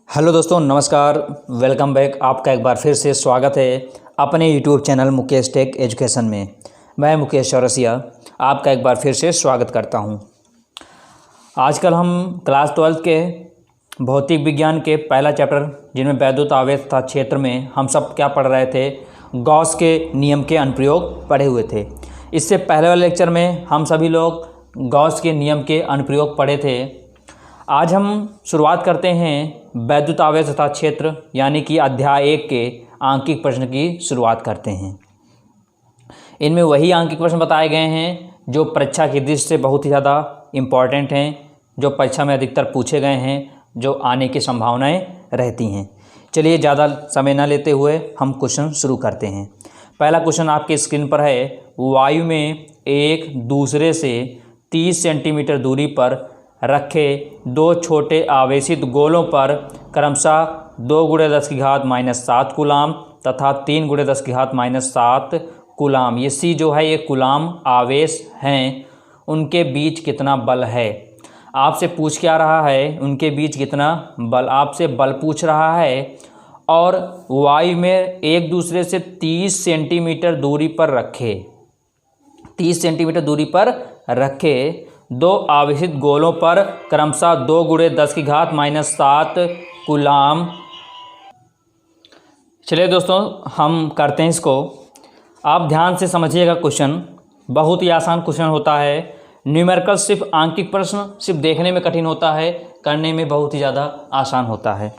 Hello दोस्तों, नमस्कार। Welcome back. आपका एक बार फिर से स्वागत है अपने YouTube channel Mukesh tech education में। मैं मुकेश चौरसिया आपका एक बार फिर से स्वागत करता हूं। आजकल हम क्लास 12 के भौतिक विज्ञान के पहला चैप्टर जिनमें वैद्युत आवेश तथा क्षेत्र में हम सब क्या पढ़ रहे थे, गॉस के नियम के अनुप्रयोग पढ़े हुए थे। इससे पहले वाले लेक्चर में हम सभी लोग गॉस के नियम के अनुप्रयोग पढ़े थे। आज हम शुरुआत करते हैं वैद्युत आवेश तथा क्षेत्र यानी कि अध्याय 1 के आंकिक प्रश्न की शुरुआत करते हैं। इनमें वही आंकिक प्रश्न बताए गए हैं जो परीक्षा की दृष्टि से बहुत ही ज़्यादा इम्पॉर्टेंट हैं, जो परीक्षा में अधिकतर पूछे गए हैं, जो आने की संभावनाएं रहती हैं। चलिए ज़्यादा समय न लेते हुए हम क्वेश्चन शुरू करते हैं। पहला क्वेश्चन आपके स्क्रीन पर है। वायु में एक दूसरे से 30 सेंटीमीटर दूरी पर रखे दो छोटे आवेशित गोलों पर क्रमशः 2×10⁻⁷ कूलाम तथा 3×10⁻⁷ कूलाम, ये सी जो है ये कूलाम आवेश हैं, उनके बीच कितना बल है। आपसे पूछ क्या रहा है, उनके बीच कितना बल, आपसे बल पूछ रहा है। और वायु में एक दूसरे से 30 सेंटीमीटर दूरी पर रखे 30 सेंटीमीटर दूरी पर रखे दो आवेशित गोलों पर क्रमशः 2×10⁻⁷ कूलाम। चलिए दोस्तों, हम करते हैं इसको। आप ध्यान से समझिएगा। क्वेश्चन बहुत ही आसान क्वेश्चन होता है। न्यूमेरिकल सिर्फ आंकिक प्रश्न सिर्फ देखने में कठिन होता है, करने में बहुत ही ज़्यादा आसान होता है।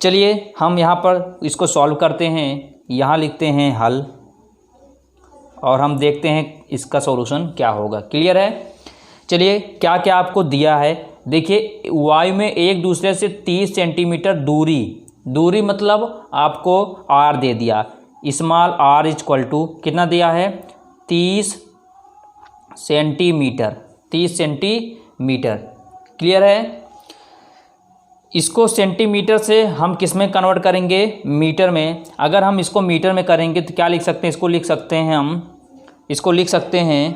चलिए हम यहाँ पर इसको सॉल्व करते हैं। यहाँ लिखते हैं हल और हम देखते हैं इसका सॉल्यूशन क्या होगा। क्लियर है? चलिए क्या क्या आपको दिया है, देखिए। वायु में एक दूसरे से 30 सेंटीमीटर दूरी मतलब आपको आर दे दिया। स्मॉल आर इक्वल टू कितना दिया है, 30 सेंटीमीटर। क्लियर है? इसको सेंटीमीटर से हम किस में कन्वर्ट करेंगे, मीटर में। अगर हम इसको मीटर में करेंगे तो क्या लिख सकते हैं, इसको लिख सकते हैं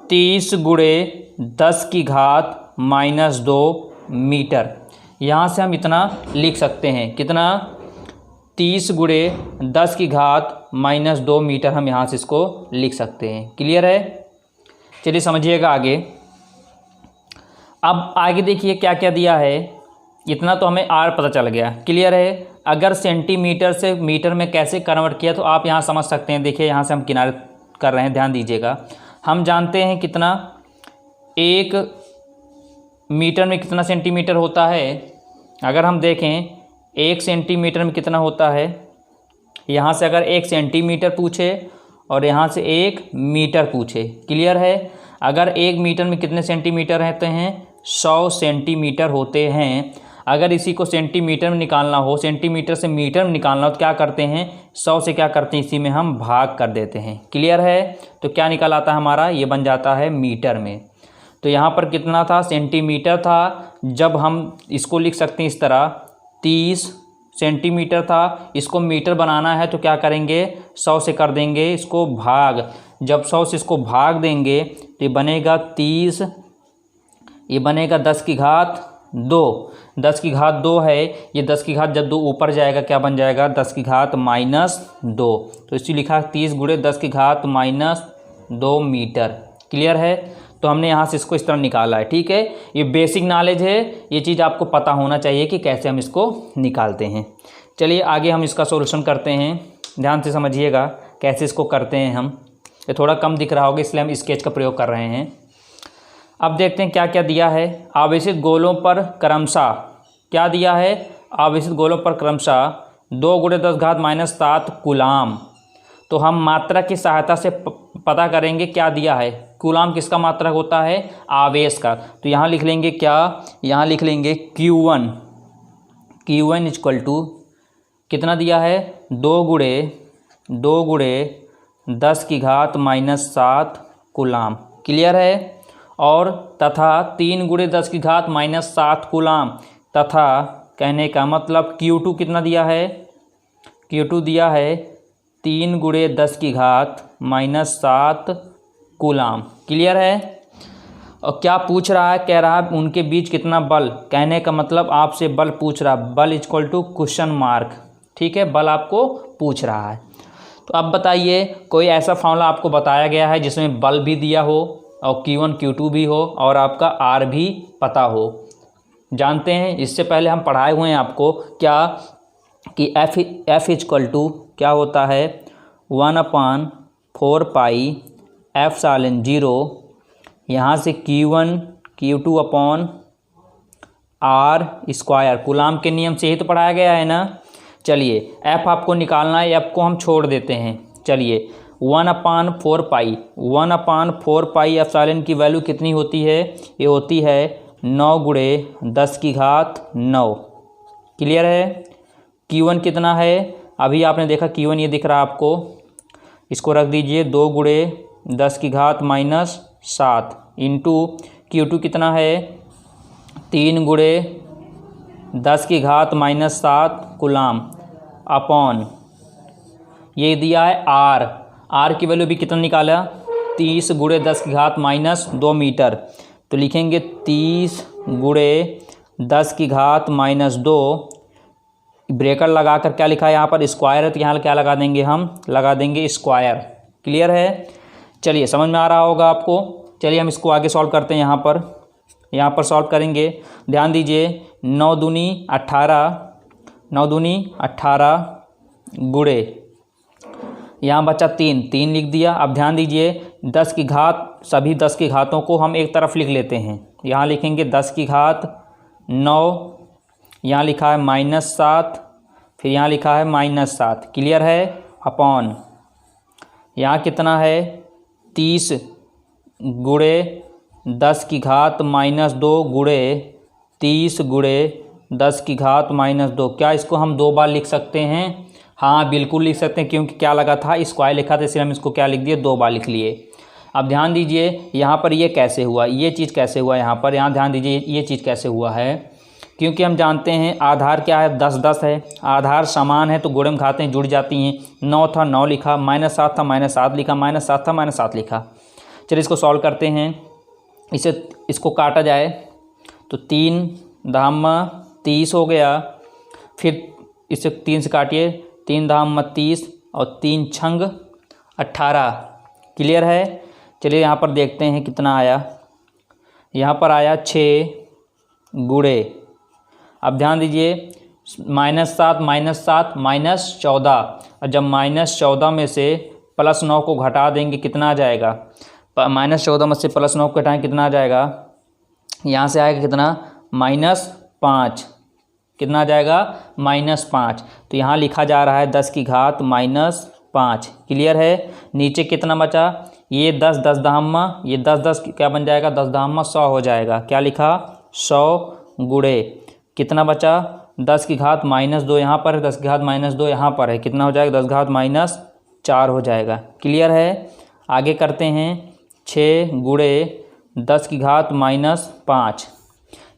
30×10⁻⁻² मीटर। यहाँ से हम इतना लिख सकते हैं, कितना, 30×10⁻⁻² मीटर हम यहाँ से इसको लिख सकते हैं। क्लियर है? चलिए समझिएगा आगे। अब आगे देखिए क्या क्या दिया है। इतना तो हमें आर पता चल गया। क्लियर है? अगर सेंटीमीटर से मीटर में कैसे कन्वर्ट किया तो आप यहाँ समझ सकते हैं। देखिए यहाँ से हम किनारे कर रहे हैं, ध्यान दीजिएगा। हम जानते हैं कितना, 1 मीटर में कितना सेंटीमीटर होता है। अगर हम देखें 1 सेंटीमीटर में कितना होता है, यहाँ से अगर 1 सेंटीमीटर पूछे और यहाँ से 1 मीटर पूछे। क्लियर है? अगर 1 मीटर में कितने सेंटीमीटर रहते हैं, 100 सेंटीमीटर होते हैं। अगर इसी को सेंटीमीटर में निकालना हो, सेंटीमीटर से मीटर में निकालना हो तो क्या करते हैं, 100 से क्या करते हैं, इसी में हम भाग कर देते हैं। क्लियर है? तो क्या निकल आता है हमारा, ये बन जाता है मीटर में। तो यहाँ पर कितना था, सेंटीमीटर था। जब हम इसको लिख सकते हैं इस तरह, 30 सेंटीमीटर था, इसको मीटर बनाना है तो क्या करेंगे, 100 से कर देंगे इसको भाग। जब 100 से इसको भाग देंगे तो ये बनेगा 30, ये बनेगा 10⁻²। 10⁻² है, ये 10⁻² जब 2 ऊपर जाएगा क्या बन जाएगा, 10⁻⁻²। तो इसी लिखा 30×10⁻⁻² मीटर। क्लियर है? तो हमने यहाँ से इसको इस तरह निकाला है। ठीक है, ये बेसिक नॉलेज है, ये चीज़ आपको पता होना चाहिए कि कैसे हम इसको निकालते हैं। चलिए आगे हम इसका सॉल्यूशन करते हैं। ध्यान से समझिएगा कैसे इसको करते हैं हम। ये थोड़ा कम दिख रहा होगा इसलिए हम स्केच का प्रयोग कर रहे हैं। अब देखते हैं क्या क्या दिया है। आवेशित गोलों पर क्रमशः क्या दिया है, आवेशित गोलों पर क्रमशः 2×10⁻⁷ कूलाम। तो हम मात्रा की सहायता से पता करेंगे क्या दिया है। कूलाम किसका मात्रक होता है, आवेश का। तो यहाँ लिख लेंगे क्या, यहाँ लिख लेंगे Q1 इक्वल टू कितना दिया है, 2×10⁻⁷ कूलाम। क्लियर है? और तथा 3×10⁻⁷ कूलाम, तथा कहने का मतलब Q2 कितना दिया है, Q2 दिया है 3×10⁻⁷ कूलाम। क्लियर है? और क्या पूछ रहा है, कह रहा है उनके बीच कितना बल, कहने का मतलब आपसे बल पूछ रहा है, बल इक्वल टू क्वेश्चन मार्क। ठीक है, बल आपको पूछ रहा है। तो अब बताइए कोई ऐसा फॉर्मूला आपको बताया गया है जिसमें बल भी दिया हो और Q1 Q2 भी हो और आपका R भी पता हो। जानते हैं, इससे पहले हम पढ़ाए हुए हैं आपको क्या कि F इक्वल टू क्या होता है 1/4 पाई एप्सिलॉन 0, यहाँ से Q1 Q2 upon R square, coulomb के नियम से ही तो पढ़ाया गया है ना। चलिए F आपको निकालना है, F को हम छोड़ देते हैं। चलिए 1/4 पाई, 1/4 पाई एप्सिलॉन की वैल्यू कितनी होती है, ये होती है 9 × 10⁹ क्लियर है। Q1 कितना है, अभी आपने देखा Q1 ये दिख रहा है आपको, इसको रख दीजिए 2 × 10⁻⁷ इंटू Q2 कितना है 3 × 10⁻⁷ कूलाम अपॉन ये दिया है R की वैल्यू भी कितना निकाला 30 × 10⁻² मीटर। तो लिखेंगे 30 × 10⁻², ब्रेकर लगाकर क्या लिखा है यहाँ पर स्क्वायर है, तो यहाँ क्या लगा देंगे, हम लगा देंगे स्क्वायर। क्लियर है, चलिए समझ में आ रहा होगा आपको। चलिए हम इसको आगे सॉल्व करते हैं। यहाँ पर सॉल्व करेंगे, ध्यान दीजिए 9 दूनी 18 गुणे यहाँ बचा 3 लिख दिया। अब ध्यान दीजिए 10 की घात, सभी 10 की घातों को हम एक तरफ लिख लेते हैं। यहाँ लिखेंगे 10 की घात 9, यहाँ लिखा है -7, फिर यहाँ लिखा है -7। क्लियर है, अपॉन यहाँ कितना है 30 गुणे 10⁻² गुणे 30 गुणे 10⁻²। क्या इसको हम 2 बार लिख सकते हैं? हाँ बिल्कुल लिख सकते हैं, क्योंकि क्या लगा था स्क्वायर लिखा था, इसलिए हम इसको क्या लिख दिए 2 बार लिख लिए। अब ध्यान दीजिए यहाँ पर ये कैसे हुआ, ये चीज़ कैसे हुआ, यहाँ ध्यान दीजिए ये चीज़ कैसे हुआ है, क्योंकि हम जानते हैं आधार क्या है 10 है, आधार समान है तो गुणन घातें जुड़ जाती हैं। 9 था 9 लिखा, -7 था -7 लिखा, -7 था -7 लिखा। चलिए इसको सॉल्व करते हैं, इसको काटा जाए तो 3 धाम 30 हो गया, फिर इसे 3 से काटिए, 3 धाम 30 और 3 छंग 18। क्लियर है, चलिए यहाँ पर देखते हैं कितना आया। यहाँ पर आया 6 गुणे, अब ध्यान दीजिए -7 -7 -14, और जब -14 में से +9 को घटा देंगे कितना आ जाएगा, -14 में से +9 को घटाएं कितना आ जाएगा, यहाँ से आएगा कितना -5, कितना आ जाएगा -5। तो यहाँ लिखा जा रहा है 10 की घात -5। क्लियर है, नीचे कितना बचा, ये 10 धामा, ये 10 क्या बन जाएगा 10 धामा 100 हो जाएगा। क्या लिखा 100 गुणे कितना बचा 10 की घात -2 यहाँ पर है, 10 की घात -2 यहाँ पर है, कितना हो जाएगा 10 घात -4 हो जाएगा। क्लियर है, आगे करते हैं 6 गुणे 10 की घात -5।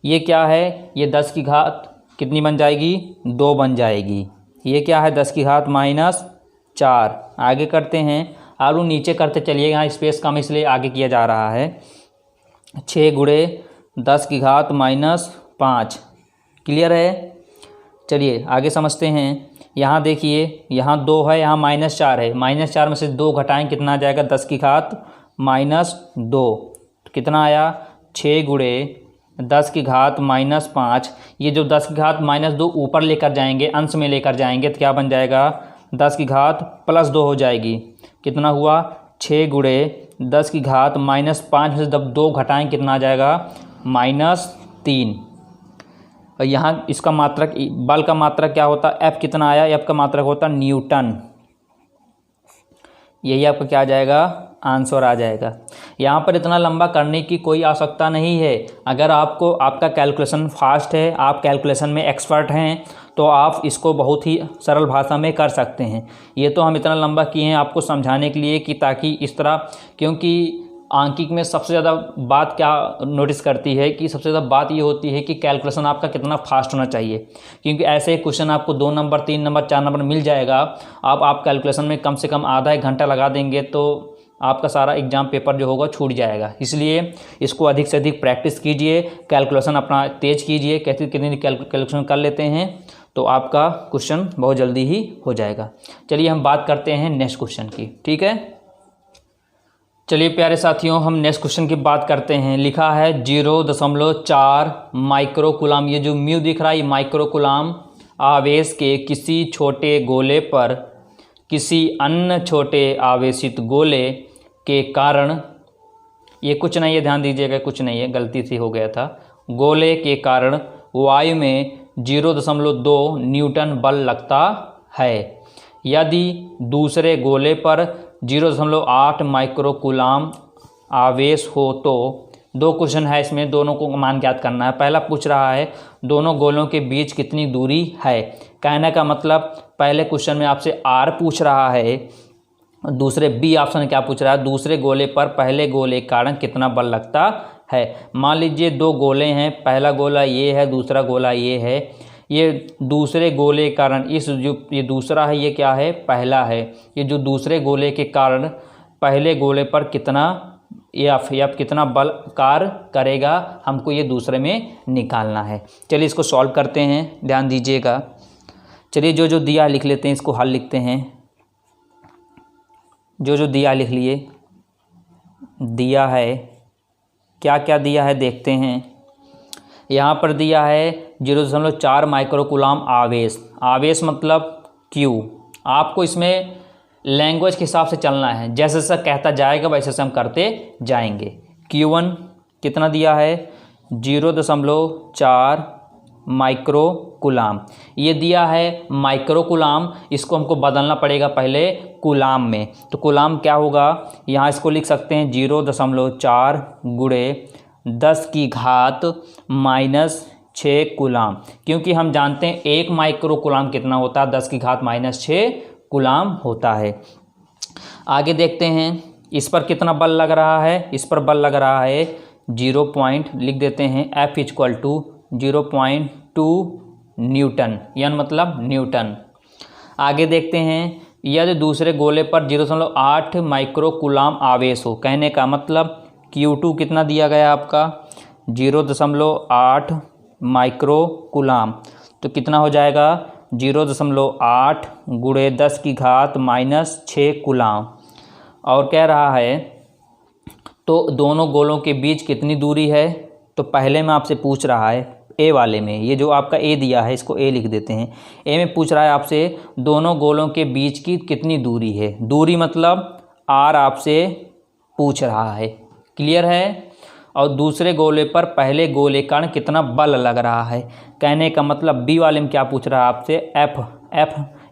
ये क्या है, ये 10 की घात कितनी बन जाएगी 2 बन जाएगी। ये क्या है 10 की घात -4। आगे करते हैं, आलू नीचे करते चलिए, यहाँ स्पेस कम इसलिए आगे किया जा रहा है। 6 गुणे 10 की घात -5। क्लियर है, चलिए आगे समझते हैं। यहाँ देखिए यहाँ 2 है, यहाँ -4 है, -4 में से 2 घटाएं कितना आ जाएगा 10 की घात -2। कितना आया 6 गुणे 10 की घात -5। ये जो 10 की घात -2 ऊपर लेकर जाएंगे, अंश में लेकर जाएंगे, तो क्या बन जाएगा 10 की घात +2 हो जाएगी। कितना हुआ 6 गुणे 10 की घात -5 में से जब 2 घटाएं कितना आ जाएगा -3। और यहाँ इसका मात्रक, बल का मात्रक क्या होता है, F कितना आया, F का मात्रक होता न्यूटन। यही आपका क्या आ जाएगा आंसर आ जाएगा। यहाँ पर इतना लंबा करने की कोई आवश्यकता नहीं है। अगर आपका कैलकुलेशन फास्ट है, आप कैलकुलेशन में एक्सपर्ट हैं, तो आप इसको बहुत ही सरल भाषा में कर सकते हैं। ये तो हम इतना लंबा किए हैं आपको समझाने के लिए कि ताकि इस तरह, क्योंकि आंकिक में सबसे ज़्यादा बात क्या नोटिस करती है कि सबसे ज़्यादा बात ये होती है कि कैलकुलेशन आपका कितना फास्ट होना चाहिए, क्योंकि ऐसे क्वेश्चन आपको 2 नंबर 3 नंबर 4 नंबर मिल जाएगा। आप कैलकुलेशन में कम से कम आधा 1 घंटा लगा देंगे तो आपका सारा एग्ज़ाम पेपर जो होगा छूट जाएगा। इसलिए इसको अधिक से अधिक प्रैक्टिस कीजिए, कैलकुलेशन अपना तेज़ कीजिए, कैसे कितनी कैलकुलेशन कर लेते हैं तो आपका क्वेश्चन बहुत जल्दी ही हो जाएगा। चलिए हम बात करते हैं नेक्स्ट क्वेश्चन की, ठीक है। चलिए प्यारे साथियों, हम नेक्स्ट क्वेश्चन की बात करते हैं। लिखा है 0.4 माइक्रो कूलाम, ये जो म्यू दिख रहा है ये माइक्रो कूलाम आवेश के किसी छोटे गोले पर किसी अन्य छोटे आवेशित गोले के कारण, ये कुछ नहीं है, ध्यान दीजिएगा, कुछ नहीं है, गलती से हो गया था, गोले के कारण वायु में 0.2 न्यूटन बल लगता है। यदि दूसरे गोले पर 0.8 माइक्रो कूलाम आवेश हो तो, दो क्वेश्चन है इसमें, दोनों को मान ज्ञात करना है। पहला पूछ रहा है दोनों गोलों के बीच कितनी दूरी है। कहने का मतलब पहले क्वेश्चन में आपसे आर पूछ रहा है, दूसरे बी ऑप्शन क्या पूछ रहा है, दूसरे गोले पर पहले गोले के कारण कितना बल लगता है। मान लीजिए दो गोले हैं, पहला गोला ये है, दूसरा गोला ये है। ये दूसरे गोले के कारण, इस जो ये दूसरा है ये क्या है, पहला है। ये जो दूसरे गोले के कारण पहले गोले पर कितना या कितना बल कार्य करेगा, हमको ये दूसरे में निकालना है। चलिए इसको सॉल्व करते हैं, ध्यान दीजिएगा। चलिए जो जो दिया लिख लेते हैं, इसको हल लिखते हैं। जो जो दिया लिख लिए, दिया है, क्या क्या दिया है देखते हैं। यहाँ पर दिया है 0.4 माइक्रो कूलाम आवेश। आवेश मतलब Q। आपको इसमें लैंग्वेज के हिसाब से चलना है, जैसे जैसा कहता जाएगा वैसे से हम करते जाएंगे। Q1 कितना दिया है, 0.4 माइक्रो कूलाम। ये दिया है माइक्रो कूलाम, इसको हमको बदलना पड़ेगा पहले कूलाम में। तो कूलाम क्या होगा, यहाँ इसको लिख सकते हैं 0.4 गुणे 10 की घात -6 कूलाम, क्योंकि हम जानते हैं 1 माइक्रो कूलाम कितना होता है, 10 की घात -6 कूलाम होता है। आगे देखते हैं इस पर कितना बल लग रहा है। इस पर बल लग रहा है 0 पॉइंट, लिख देते हैं F = 0.2 न्यूटन, यानी मतलब न्यूटन। आगे देखते हैं यदि दूसरे गोले पर 0.8 माइक्रो कूलाम आवेश हो। कहने का मतलब Q2 कितना दिया गया आपका, 0.8 माइक्रो कूलाम, तो कितना हो जाएगा 0.8 गुणे 10 की घात -6 कूलाम। और कह रहा है तो दोनों गोलों के बीच कितनी दूरी है। तो पहले में आपसे पूछ रहा है ए वाले में, ये जो आपका ए दिया है इसको ए लिख देते हैं। ए में पूछ रहा है आपसे दोनों गोलों के बीच की कितनी दूरी है। दूरी मतलब आर आपसे पूछ रहा है, क्लियर है। और दूसरे गोले पर पहले गोले के कारण कितना बल लग रहा है। कहने का मतलब बी वाले में क्या पूछ रहा है आपसे, एफ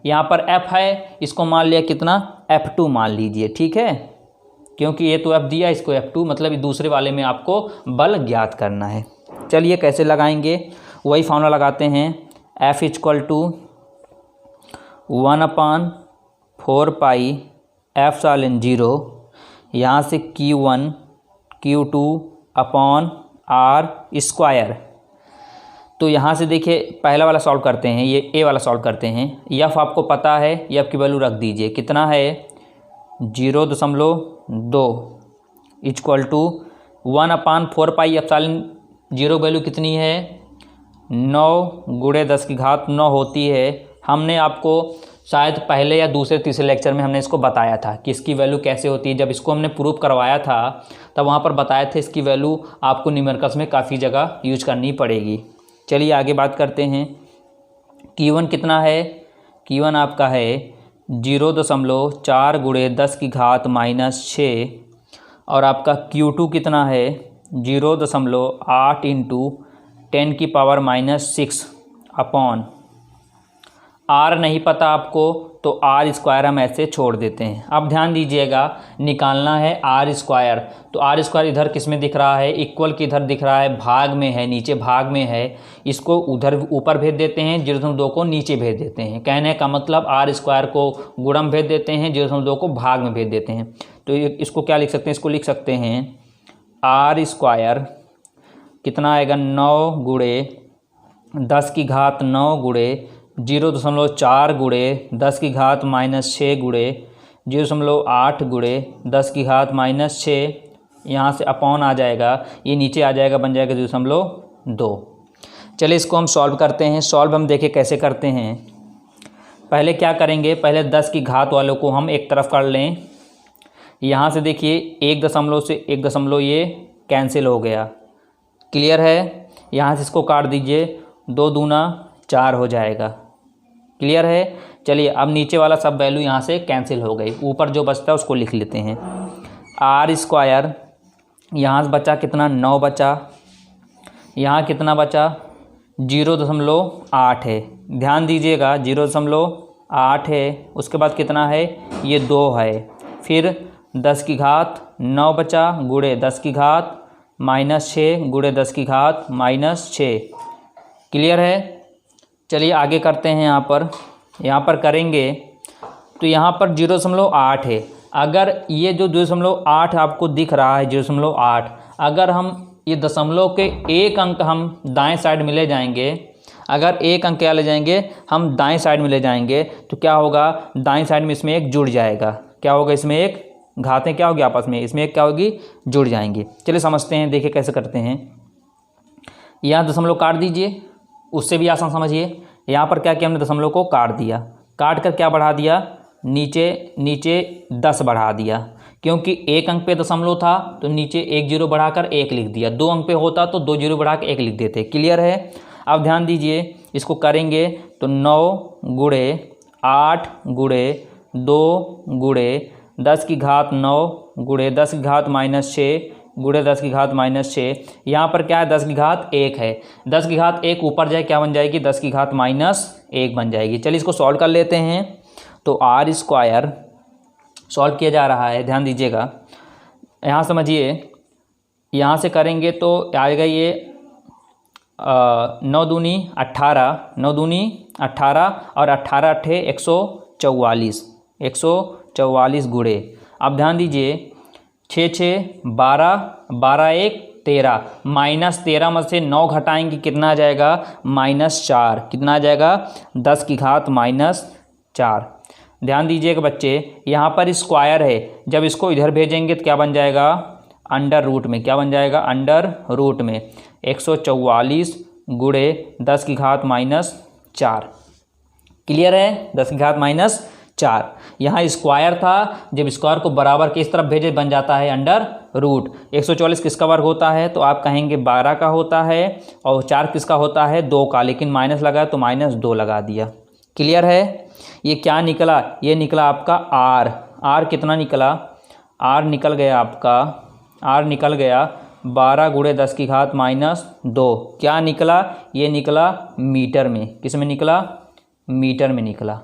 यहाँ पर एफ है, इसको मान लिया कितना, F2 मान लीजिए, ठीक है, क्योंकि ये तो F दिया, इसको F2 मतलब दूसरे वाले में आपको बल ज्ञात करना है। चलिए कैसे लगाएंगे, वही फॉर्मूला लगाते हैं। F = 1/4πε0, यहाँ से Q1 Q2/R²। तो यहाँ से देखिए पहला वाला सॉल्व करते हैं, ये ए वाला सॉल्व करते हैं। एफ आपको पता है, एफ की वैल्यू रख दीजिए, कितना है 0.2 = 1/4πε0, वैल्यू कितनी है 9 गुणे 10 की घात 9 होती है। हमने आपको शायद पहले या दूसरे तीसरे लेक्चर में हमने इसको बताया था कि इसकी वैल्यू कैसे होती है। जब इसको हमने प्रूव करवाया था तब वहाँ पर बताए थे इसकी वैल्यू आपको न्यूमेरिकल्स में काफ़ी जगह यूज करनी पड़ेगी। चलिए आगे बात करते हैं। Q1 कितना है, Q1 आपका है 0.4 गुणे 10 की घात -6, और आपका Q2 कितना है 0.8 × 10⁻⁻6 अपॉन R नहीं पता आपको तो R² हम ऐसे छोड़ देते हैं। अब ध्यान दीजिएगा, निकालना है R²। तो R² इधर किस में दिख रहा है, इक्वल की इधर दिख रहा है, भाग में है, नीचे भाग में है, इसको उधर ऊपर भेज देते हैं, 0.2 को नीचे भेज देते हैं। कहने का मतलब R² को गुणम भेज देते हैं, 0.2 को भाग में भेज देते हैं। तो इसको क्या लिख सकते हैं, इसको लिख सकते हैं R² कितना आएगा 9 गुणे 10 की घात 9 गुणे 0.4 गुणे 10 की घात -6 गुणे 0.8 गुणे 10 की घात माइनस 6, यहाँ से अपॉन आ जाएगा, ये नीचे आ जाएगा, बन जाएगा 0.2। चलिए इसको हम सॉल्व करते हैं। सॉल्व हम देखें कैसे करते हैं। पहले क्या करेंगे, पहले 10 की घात वालों को हम एक तरफ कर लें। यहाँ से देखिए 1 से 1 ये कैंसिल हो गया, क्लियर है। यहाँ से इसको काट दीजिए, 2 दूना 4 हो जाएगा, क्लियर है। चलिए अब नीचे वाला सब वैल्यू यहाँ से कैंसिल हो गई, ऊपर जो बचता है उसको लिख लेते हैं। आर स्क्वायर, यहाँ से बचा कितना, 9 बचा, यहाँ कितना बचा, 0.8 है। ध्यान दीजिएगा 0.8 है, उसके बाद कितना है, ये 2 है, फिर 10 की घात 9 बचा गुणे 10 की घात माइनस 6 गुणे 10 की घात माइनस 6, क्लियर है। चलिए आगे करते हैं। यहाँ पर करेंगे तो यहाँ पर 0.8 है। अगर ये जो 0.8 आपको दिख रहा है 0.8, अगर हम ये दशमलव के एक अंक हम दाएं साइड में ले जाएंगे, अगर एक अंक क्या ले जाएंगे, हम दाएं साइड में ले जाएंगे तो क्या होगा, दाएं साइड में इसमें एक जुड़ जाएगा। क्या होगा, इसमें एक घातें क्या होगी आपस में, इसमें एक क्या होगी, जुड़ जाएंगी। चलिए समझते हैं, देखिए कैसे करते हैं। यहाँ दशमलव काट दीजिए, उससे भी आसान समझिए। यहाँ पर क्या किया हमने, दशमलव को काट दिया, काट कर क्या बढ़ा दिया, नीचे 10 बढ़ा दिया, क्योंकि एक अंक पे दशमलव था तो नीचे 1 0 बढ़ाकर 1 लिख दिया, 2 अंक पे होता तो 2 0 बढ़ा के 1 लिख देते, क्लियर है। अब ध्यान दीजिए, इसको करेंगे तो 9 गुणे 8 गुणे 2 गुणे 10 की घात 9 गुणे 10 की घात माइनस 6 गुणे 10 की घात माइनस 6। यहाँ पर क्या है, 10 की घात 1 है, 10 की घात 1 ऊपर जाए क्या बन जाएगी, 10 की घात माइनस 1 बन जाएगी। चलिए इसको सॉल्व कर लेते हैं। तो आर स्क्वायर सॉल्व किया जा रहा है, ध्यान दीजिएगा। यहाँ समझिए, यहाँ से करेंगे तो आएगा ये 9 दूनी 18, 9 दूनी 18 और 18 अट्ठे 144 गुणे। अब ध्यान दीजिए, 6 6 12, 12 1 13, माइनस 13 में से 9 घटाएंगे कितना आ जाएगा, -4, कितना आ जाएगा, 10 की घात -4। ध्यान दीजिएगा बच्चे, यहाँ पर स्क्वायर है, जब इसको इधर भेजेंगे तो क्या बन जाएगा, अंडर रूट में, क्या बन जाएगा, अंडर रूट में 144 गुणे 10 की घात -4, क्लियर है, 10 की घात -4। यहाँ स्क्वायर था, जब स्क्वायर को बराबर के इस तरफ भेजे बन जाता है अंडर रूट। 144 किसका वर्ग होता है, तो आप कहेंगे 12 का होता है, और 4 किसका होता है, 2 का, लेकिन माइनस लगा तो -2 लगा दिया, क्लियर है। ये क्या निकला, ये निकला आपका आर कितना निकला, आर निकल गया आपका, आर निकल गया 12 गुणे 10 की घात -2। क्या निकला, ये निकला मीटर में, किस में निकला, मीटर में निकला,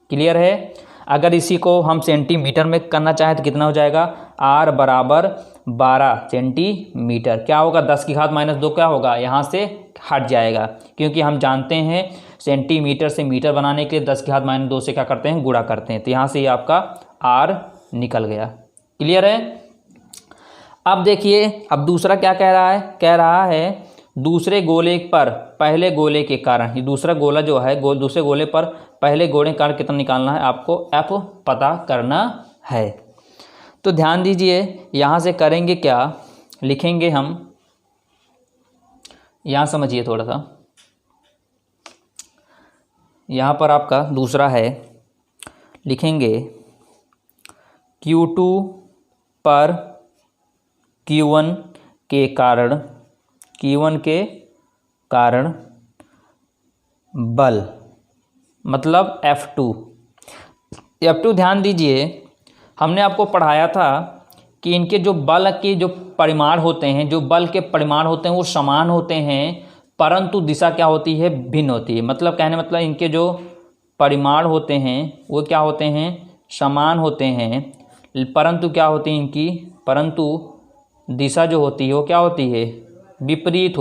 क्लियर है। अगर इसी को हम सेंटीमीटर में करना चाहें तो कितना हो जाएगा, आर बराबर 12 सेंटीमीटर। क्या होगा, 10 की घात -2 क्या होगा, यहाँ से हट जाएगा, क्योंकि हम जानते हैं सेंटीमीटर से मीटर बनाने के लिए 10 की घात -2 से क्या करते हैं, गुणा करते हैं। तो यहाँ से ये आपका आर निकल गया, क्लियर है। अब देखिए, अब दूसरा क्या कह रहा है, दूसरे गोले पर पहले गोले के कारण, ये दूसरा गोला जो है, दूसरे गोले पर पहले गोले के कारण कितना निकालना है, आपको एफ पता करना है। तो ध्यान दीजिए, यहाँ से करेंगे क्या, लिखेंगे हम, यहाँ समझिए थोड़ा सा, यहाँ पर आपका दूसरा है, लिखेंगे Q2 पर Q1 के कारण बल, मतलब F2। ध्यान दीजिए, हमने आपको पढ़ाया था कि इनके जो बल के जो परिमाण होते हैं, जो बल के परिमाण होते हैं वो समान होते हैं, परंतु दिशा क्या होती है, भिन्न होती है। मतलब कहने मतलब इनके जो परिमाण होते हैं वो क्या होते हैं, समान होते हैं, परंतु क्या होती है इनकी, परंतु दिशा जो होती है वो क्या होती है, विपरीत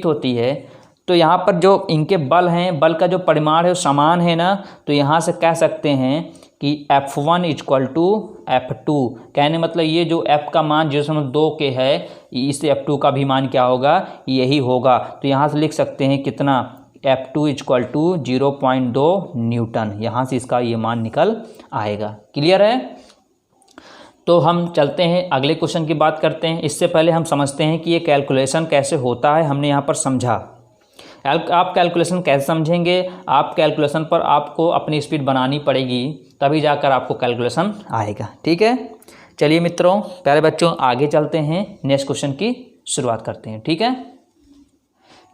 होती है। तो यहाँ पर जो इनके बल हैं, बल का जो परिमाण है वो समान है ना, तो यहाँ से कह सकते हैं कि F1 = F2। कहने मतलब ये जो F का मान 0.2 के है, इस F2 का भी मान क्या होगा, यही होगा। तो यहाँ से लिख सकते हैं कितना, F2 इक्वल टू 0.2 न्यूटन, यहाँ से इसका ये मान निकल आएगा। क्लियर है। तो हम चलते हैं अगले क्वेश्चन की बात करते हैं। इससे पहले हम समझते हैं कि ये कैलकुलेशन कैसे होता है। हमने यहाँ पर समझा, आप कैलकुलेशन कैसे समझेंगे, आप कैलकुलेशन पर आपको अपनी स्पीड बनानी पड़ेगी, तभी जाकर आपको कैलकुलेशन आएगा। ठीक है, चलिए मित्रों, प्यारे बच्चों, आगे चलते हैं, नेक्स्ट क्वेश्चन की शुरुआत करते हैं। ठीक है,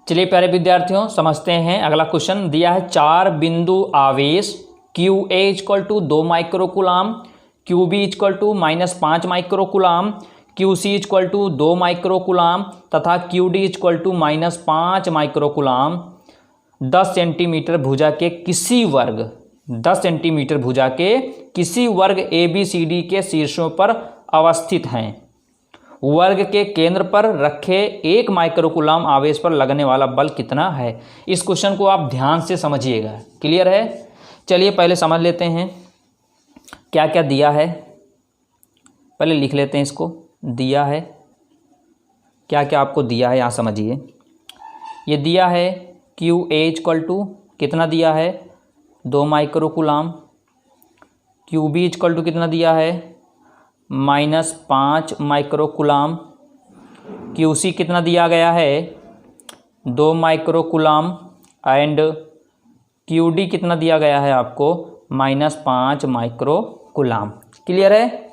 चलिए प्यारे विद्यार्थियों, समझते हैं। अगला क्वेश्चन दिया है 4 बिंदु आवेश QA equal to 2 microcoulomb, QB equal to -5 microcoulomb, QC equal to 2 microcoulomb तथा QD equal to -5 microcoulomb 10 centimetre भुजा के किसी वर्ग 10 सेंटीमीटर भुजा के किसी वर्ग ABCD के शीर्षों पर अवस्थित हैं। वर्ग के केंद्र पर रखे 1 माइक्रोकुलाम आवेश पर लगने वाला बल कितना है। इस क्वेश्चन को आप ध्यान से समझिएगा। क्लियर है। चलिए पहले समझ लेते हैं क्या क्या दिया है, पहले लिख लेते हैं इसको। दिया है, क्या क्या आपको दिया है यहाँ समझिए। ये दिया है QA इक्वल टू कितना दिया है 2 माइक्रोकुलाम, QB इक्वल टू कितना दिया है -5 माइक्रोकुलाम, QC कितना दिया गया है 2 माइक्रोकुलाम एंड QD कितना दिया गया है आपको -5 माइक्रोकुलाम। क्लियर है।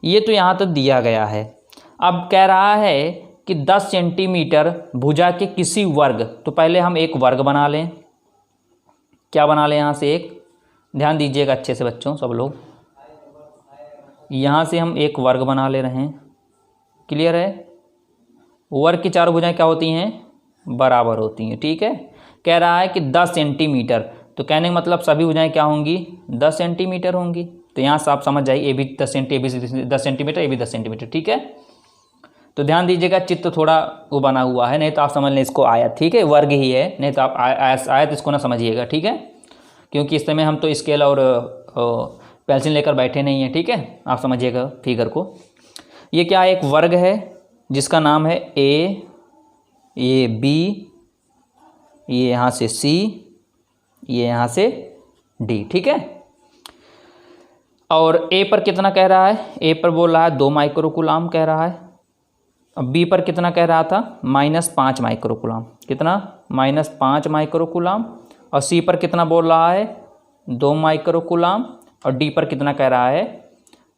ये तो यहाँ तक दिया गया है। अब कह रहा है कि 10 सेंटीमीटर भुजा के किसी वर्ग, तो पहले हम एक वर्ग बना लें। क्या बना लें यहाँ से एक, ध्यान दीजिएगा अच्छे से बच्चों सब लोग। यहाँ से हम एक वर्ग बना ले रहे हैं। क्लियर है। वर्ग की चारों भुजाएं क्या होती हैं, बराबर होती हैं। ठीक है। कह रहा है कि 10 सेंटीमीटर, तो कहने का मतलब सभी भुजाएं क्या होंगी 10 सेंटीमीटर होंगी। तो यहाँ से आप समझ जाइए ए भी 10 सेंटीमीटर, ए भी 10 सेंटीमीटर। ठीक है। तो ध्यान दीजिएगा, चित्र थोड़ा वो बना हुआ है, नहीं तो आप समझ लें इसको आयत। ठीक है, वर्ग ही है, नहीं तो आप आयत इसको ना समझिएगा। ठीक है, क्योंकि इस समय हम तो स्केल और पेंसिल लेकर बैठे नहीं हैं। ठीक है, आप समझिएगा फिगर को। ये क्या है, एक वर्ग है जिसका नाम है A, ये B, ये यहाँ से C, ये यहाँ से D। ठीक है। और A पर कितना कह रहा है, A पर बोल रहा है 2 माइक्रोकुलाम कह रहा है। अब B पर कितना कह रहा था -5 माइक्रोकुलाम, कितना -5 माइक्रोकुलाम। और C पर कितना बोल रहा है 2 माइक्रोकुलाम। और D पर कितना कह रहा है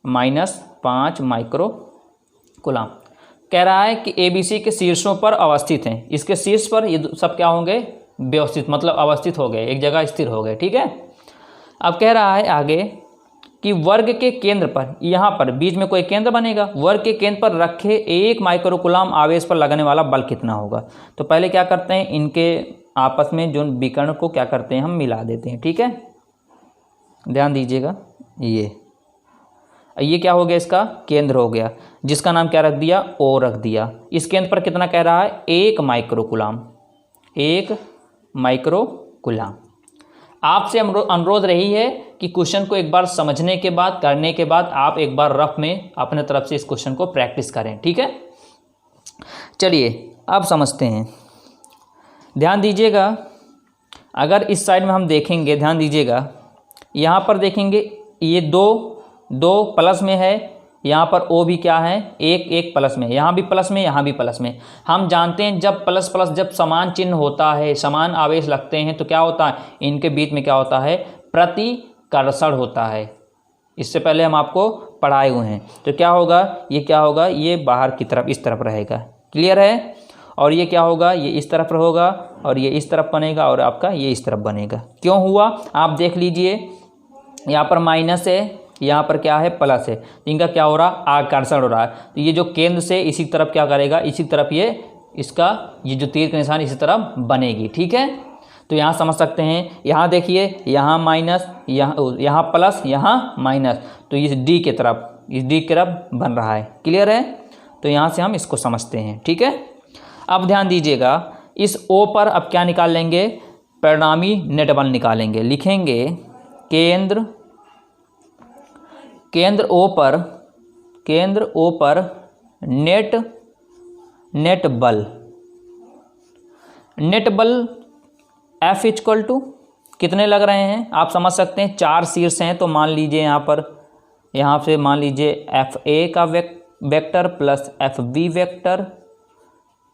-5 माइक्रोकुलाम। कह रहा है कि ABC के शीर्षों पर अवस्थित हैं। इसके शीर्ष पर ये सब क्या होंगे, व्यवस्थित, मतलब अवस्थित हो गए, एक जगह स्थिर हो गए। ठीक है। अब कह रहा है आगे कि वर्ग के केंद्र पर, यहाँ पर बीच में कोई केंद्र बनेगा, वर्ग के केंद्र पर रखे 1 माइक्रोकुलाम आवेश पर लगने वाला बल कितना होगा। तो पहले क्या करते हैं, इनके आपस में जो विकर्ण को क्या करते हैं, हम मिला देते हैं। ठीक है, ध्यान दीजिएगा। ये क्या हो गया, इसका केंद्र हो गया, जिसका नाम क्या रख दिया, O रख दिया। इस केंद्र पर कितना कह रहा है 1 माइक्रोकुलाम, 1 माइक्रोकुलाम। आपसे अनुरोध रही है कि क्वेश्चन को एक बार समझने के बाद, करने के बाद आप एक बार रफ में अपने तरफ से इस क्वेश्चन को प्रैक्टिस करें। ठीक है। चलिए अब समझते हैं, ध्यान दीजिएगा। अगर इस साइड में हम देखेंगे, ध्यान दीजिएगा, यहाँ पर देखेंगे ये दो प्लस में है, यहाँ पर O भी क्या है, एक प्लस में, यहाँ भी प्लस में, यहाँ भी प्लस में। हम जानते हैं जब प्लस प्लस जब समान चिन्ह होता है, समान आवेश लगते हैं, तो क्या होता है, इनके बीच में क्या होता है, प्रतिकर्षण होता है। इससे पहले हम आपको पढ़ाए हुए हैं। तो क्या होगा, ये क्या होगा, ये बाहर की तरफ इस तरफ रहेगा। क्लियर है। और ये क्या होगा, ये इस तरफ होगा, और ये इस तरफ बनेगा, और आपका ये इस तरफ बनेगा। क्यों हुआ, आप देख लीजिए, यहाँ पर माइनस है, यहाँ पर क्या है, प्लस है। इनका क्या हो रहा, आकर्षण हो रहा है। तो ये जो केंद्र से इसी तरफ क्या करेगा, इसी तरफ ये इसका ये जो तीर का निशान इसी तरफ बनेगी। ठीक है। तो यहाँ समझ सकते हैं, यहाँ देखिए, यहाँ माइनस, यहाँ प्लस, यहाँ माइनस, तो इस D की तरफ, इस D की तरफ बन रहा है। क्लियर है। तो यहाँ से हम इसको समझते हैं। ठीक है। अब ध्यान दीजिएगा, इस O पर अब क्या निकाल लेंगे, परिणामी नेट बल निकालेंगे। लिखेंगे केंद्र O पर नेट बल F इक्वल टू कितने लग रहे हैं आप समझ सकते हैं, 4 शीर्ष हैं तो मान लीजिए यहाँ से मान लीजिए FA का vector plus FB vector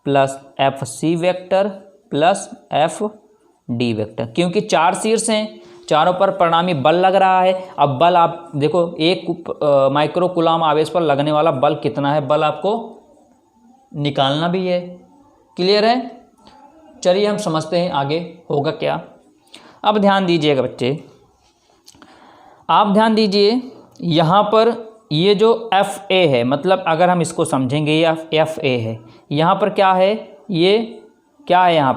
plus FC vector plus FD vector, क्योंकि 4 शीर्ष हैं, चारों पर परिणामी बल लग रहा है। अब बल आप देखो, 1 माइक्रो कूलम आवेश पर लगने वाला बल कितना है, बल आपको निकालना भी है। क्लियर है? चलिए हम समझते हैं आगे होगा क्या। अब ध्यान दीजिएगा बच्चे, आप ध्यान दीजिए यहाँ पर ये जो FA है, मतलब अगर हम इसको समझेंगे ये FA है, यहाँ पर क्या है, ये क्या है, यहाँ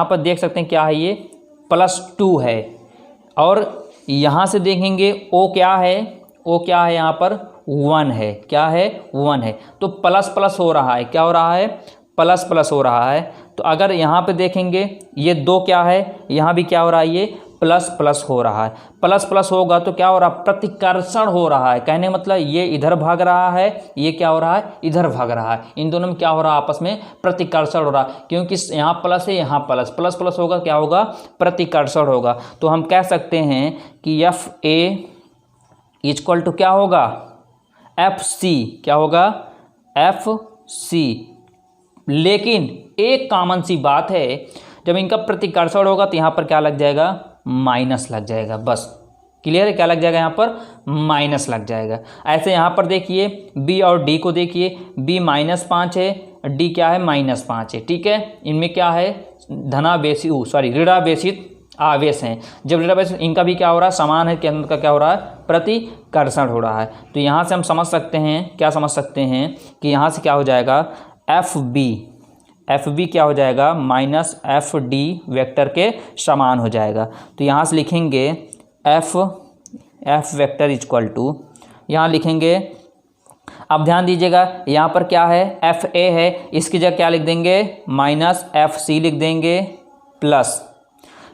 पर देख सकते हैं क्या है, ये +2 है। और यहाँ से देखेंगे O क्या है, O क्या है, यहाँ पर 1 है, क्या है 1 है, तो प्लस प्लस हो रहा है, क्या हो रहा है, प्लस प्लस हो रहा है। तो अगर यहाँ पे देखेंगे ये 2 क्या है, यहाँ भी क्या हो रहा है, ये प्लस प्लस हो रहा है। प्लस प्लस होगा तो क्या हो रहा है, प्रतिकर्षण हो रहा है। कहने मतलब ये इधर भाग रहा है, ये क्या हो रहा है, इधर भाग रहा है। इन दोनों में क्या हो रहा है, आपस में प्रतिकर्षण हो रहा है, क्योंकि यहाँ प्लस है, यहाँ प्लस प्लस प्लस होगा, क्या होगा, प्रतिकर्षण होगा। तो हम कह सकते हैं कि FA इक्वल टू क्या होगा, FC, क्या होगा, FC। लेकिन एक कॉमन सी बात है, जब इनका प्रतिकर्षण होगा तो यहाँ पर क्या लग जाएगा, माइनस लग जाएगा, बस। क्लियर है, क्या लग जाएगा, यहाँ पर माइनस लग जाएगा। ऐसे यहाँ पर देखिए B और D को देखिए, B -5 है, D क्या है, -5 है, ठीक है। इनमें क्या है, ऋणावेशित आवेश हैं। जब ऋणावेशित, इनका भी क्या हो रहा है, समान है, केंद्र का क्या हो रहा है, प्रतिकर्षण हो रहा है। तो यहाँ से हम समझ सकते हैं, क्या समझ सकते हैं कि यहाँ से क्या हो जाएगा, FB क्या हो जाएगा, -FD वेक्टर के समान हो जाएगा। तो यहाँ से लिखेंगे F वेक्टर इक्वल टू, यहाँ लिखेंगे, अब ध्यान दीजिएगा यहाँ पर क्या है, FA है, इसकी जगह क्या लिख देंगे, -FC लिख देंगे, प्लस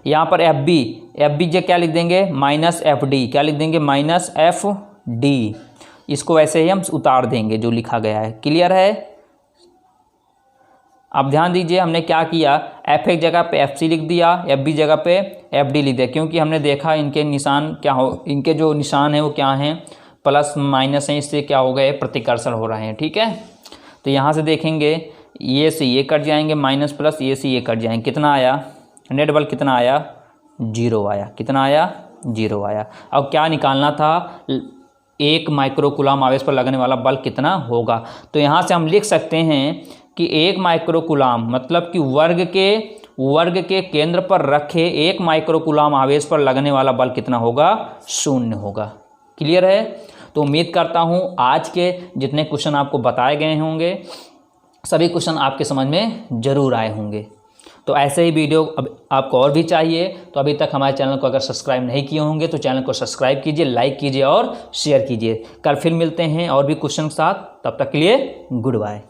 यहाँ पर FB जगह क्या लिख देंगे, -FD, क्या लिख देंगे, -FD। इसको वैसे ही हम उतार देंगे जो लिखा गया है। क्लियर है? अब ध्यान दीजिए हमने क्या किया, FA जगह पे FC लिख दिया, FB जगह पे FD लिख दिया, क्योंकि हमने देखा इनके निशान क्या हो, इनके जो निशान है वो क्या हैं, प्लस माइनस हैं, इससे क्या हो गए, प्रतिकर्षण हो रहे हैं, ठीक है। तो यहाँ से देखेंगे ये से ये कट जाएंगे, माइनस प्लस ये से ये कट जाएंगे, कितना आया, नेट बल कितना आया, 0 आया। कितना आया, 0 आया। अब क्या निकालना था, 1 माइक्रो कूलम आवेश पर लगने वाला बल कितना होगा। तो यहाँ से हम लिख सकते हैं कि 1 माइक्रो कूलम मतलब कि वर्ग के केंद्र पर रखे 1 माइक्रो कूलम आवेश पर लगने वाला बल कितना होगा, 0 होगा। क्लियर है? तो उम्मीद करता हूँ आज के जितने क्वेश्चन आपको बताए गए होंगे, सभी क्वेश्चन आपके समझ में ज़रूर आए होंगे। तो ऐसे ही वीडियो अब आपको और भी चाहिए तो अभी तक हमारे चैनल को अगर सब्सक्राइब नहीं किए होंगे तो चैनल को सब्सक्राइब कीजिए, लाइक कीजिए और शेयर कीजिए। कल फिर मिलते हैं और भी क्वेश्चन के साथ, तब तक के लिए गुड बाय।